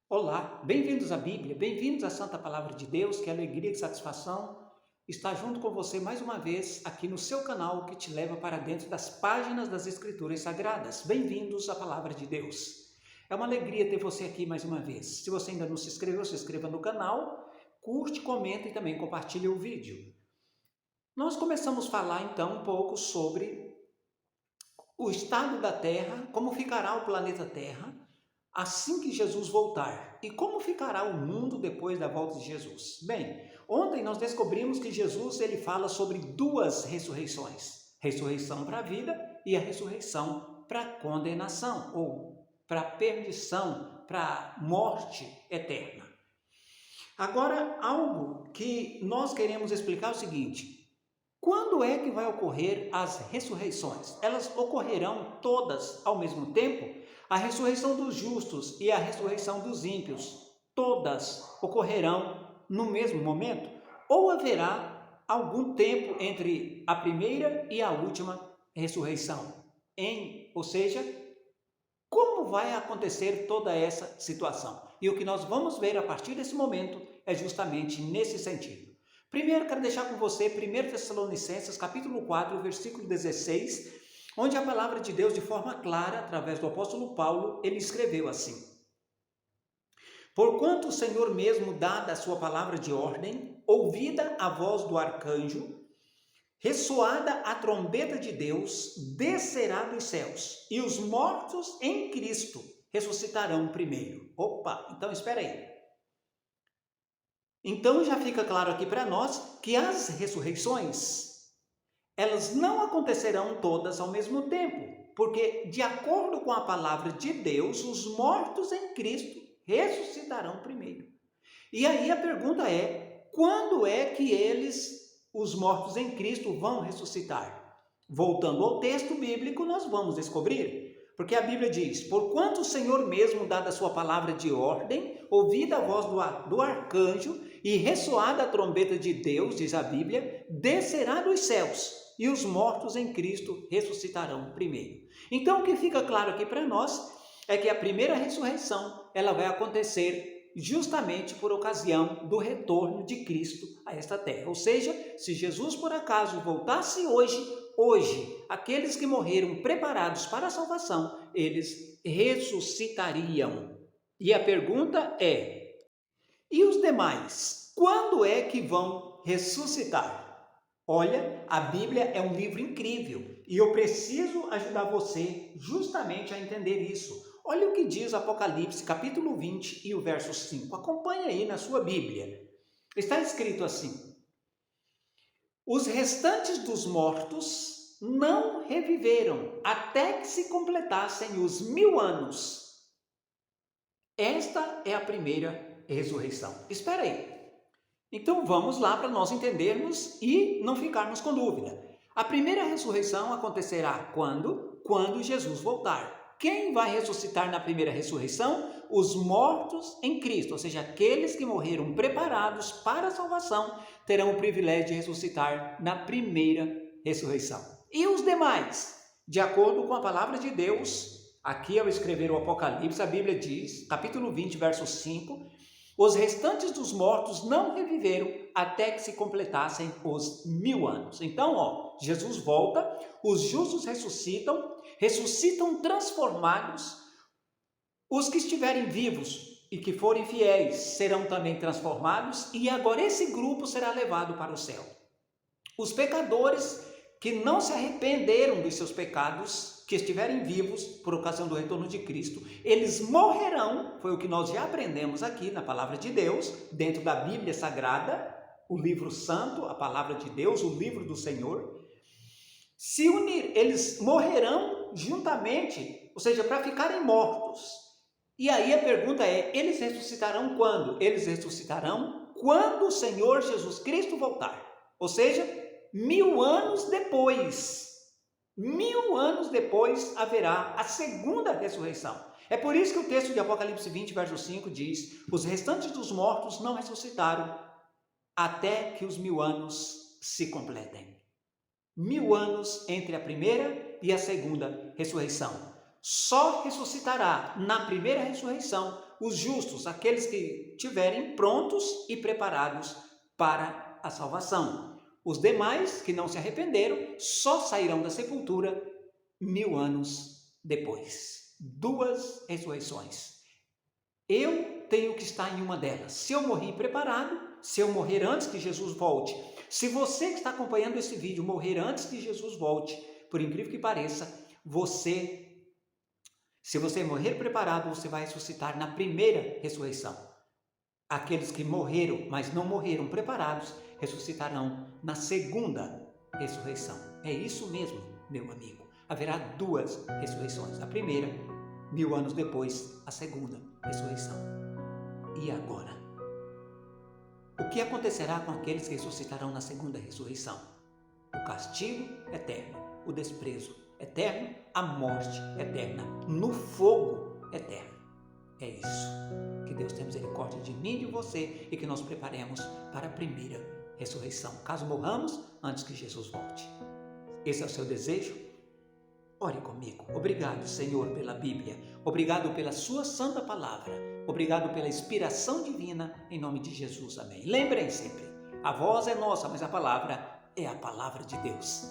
Olá, bem-vindos à Bíblia, bem-vindos à Santa Palavra de Deus, que alegria e satisfação estar junto com você mais uma vez aqui no seu canal que te leva para dentro das páginas das Escrituras Sagradas. Bem-vindos à Palavra de Deus. É uma alegria ter você aqui mais uma vez. Se você ainda não se inscreveu, se inscreva no canal, curte, comenta e também compartilhe o vídeo. Nós começamos a falar então um pouco sobre o estado da Terra, como ficará o planeta Terra assim que Jesus voltar. E como ficará o mundo depois da volta de Jesus? Bem, ontem nós descobrimos que Jesus ele fala sobre duas ressurreições. Ressurreição para a vida e a ressurreição para a condenação, ou para a perdição, para a morte eterna. Agora, algo que nós queremos explicar é o seguinte: quando é que vai ocorrer as ressurreições? Elas ocorrerão todas ao mesmo tempo? A ressurreição dos justos e a ressurreição dos ímpios, todas ocorrerão no mesmo momento? Ou haverá algum tempo entre a primeira e a última ressurreição? Ou seja, como vai acontecer toda essa situação? E o que nós vamos ver a partir desse momento é justamente nesse sentido. Primeiro, quero deixar com você 1 Tessalonicenses, capítulo 4, versículo 16, onde a palavra de Deus, de forma clara, através do apóstolo Paulo, ele escreveu assim: Porquanto o Senhor mesmo, dada a sua palavra de ordem, ouvida a voz do arcanjo, ressoada a trombeta de Deus, descerá dos céus, e os mortos em Cristo ressuscitarão primeiro. Opa, então espera aí. Então já fica claro aqui para nós que as ressurreições, elas não acontecerão todas ao mesmo tempo, porque de acordo com a palavra de Deus, os mortos em Cristo ressuscitarão primeiro. E aí a pergunta é: quando é que os mortos em Cristo, vão ressuscitar? Voltando ao texto bíblico, nós vamos descobrir. Porque a Bíblia diz: porquanto o Senhor mesmo, dada a sua palavra de ordem, ouvida a voz do arcanjo e ressoada a trombeta de Deus, diz a Bíblia, descerá dos céus, e os mortos em Cristo ressuscitarão primeiro. Então o que fica claro aqui para nós é que a primeira ressurreição, ela vai acontecer justamente por ocasião do retorno de Cristo a esta terra. Ou seja, se Jesus por acaso voltasse hoje, aqueles que morreram preparados para a salvação, eles ressuscitariam. E a pergunta é: e os demais? Quando é que vão ressuscitar? Olha, a Bíblia é um livro incrível e eu preciso ajudar você justamente a entender isso. Olha o que diz Apocalipse, capítulo 20 e o verso 5. Acompanhe aí na sua Bíblia. Está escrito assim: os restantes dos mortos não reviveram até que se completassem os 1000 anos. Esta é a primeira ressurreição. Espera aí. Então vamos lá para nós entendermos e não ficarmos com dúvida. A primeira ressurreição acontecerá quando? Quando Jesus voltar. Quem vai ressuscitar na primeira ressurreição? Os mortos em Cristo, ou seja, aqueles que morreram preparados para a salvação, terão o privilégio de ressuscitar na primeira ressurreição. E os demais? De acordo com a palavra de Deus, aqui ao escrever o Apocalipse, a Bíblia diz, capítulo 20, verso 5, os restantes dos mortos não reviveram até que se completassem os 1000 anos. Então, Jesus volta, os justos ressuscitam transformados, os que estiverem vivos e que forem fiéis serão também transformados, e agora esse grupo será levado para o céu. Os pecadores que não se arrependeram dos seus pecados, que estiverem vivos por ocasião do retorno de Cristo, eles morrerão, foi o que nós já aprendemos aqui na palavra de Deus, dentro da Bíblia Sagrada, o livro santo, a palavra de Deus, o livro do Senhor. Eles morrerão juntamente, ou seja, para ficarem mortos. E aí a pergunta é: eles ressuscitarão quando? Eles ressuscitarão quando o Senhor Jesus Cristo voltar. Ou seja, 1000 anos depois. 1000 anos depois haverá a segunda ressurreição. É por isso que o texto de Apocalipse 20, verso 5 diz: os restantes dos mortos não ressuscitaram até que os 1000 anos se completem. 1000 anos entre a primeira e a segunda ressurreição. Só ressuscitará na primeira ressurreição os justos, aqueles que estiverem prontos e preparados para a salvação. Os demais, que não se arrependeram, só sairão da sepultura 1000 anos depois. 2 ressurreições. Eu tenho que estar em uma delas. Se eu morrer preparado, se eu morrer antes que Jesus volte, se você que está acompanhando esse vídeo morrer antes que Jesus volte, por incrível que pareça, se você morrer preparado, você vai ressuscitar na primeira ressurreição. Aqueles que morreram, mas não morreram preparados, ressuscitarão na segunda ressurreição. É isso mesmo, meu amigo. Haverá 2 ressurreições. A primeira, 1000 anos depois, a segunda ressurreição. E agora? O que acontecerá com aqueles que ressuscitarão na segunda ressurreição? O castigo eterno, o desprezo eterno, a morte eterna, no fogo eterno. É isso. Que Deus tenha misericórdia de mim e de você e que nós preparemos para a primeira ressurreição, caso morramos antes que Jesus volte. Esse é o seu desejo? Ore comigo. Obrigado, Senhor, pela Bíblia. Obrigado pela sua santa palavra. Obrigado pela inspiração divina, em nome de Jesus. Amém. Lembrem sempre, a voz é nossa, mas a palavra é a palavra de Deus.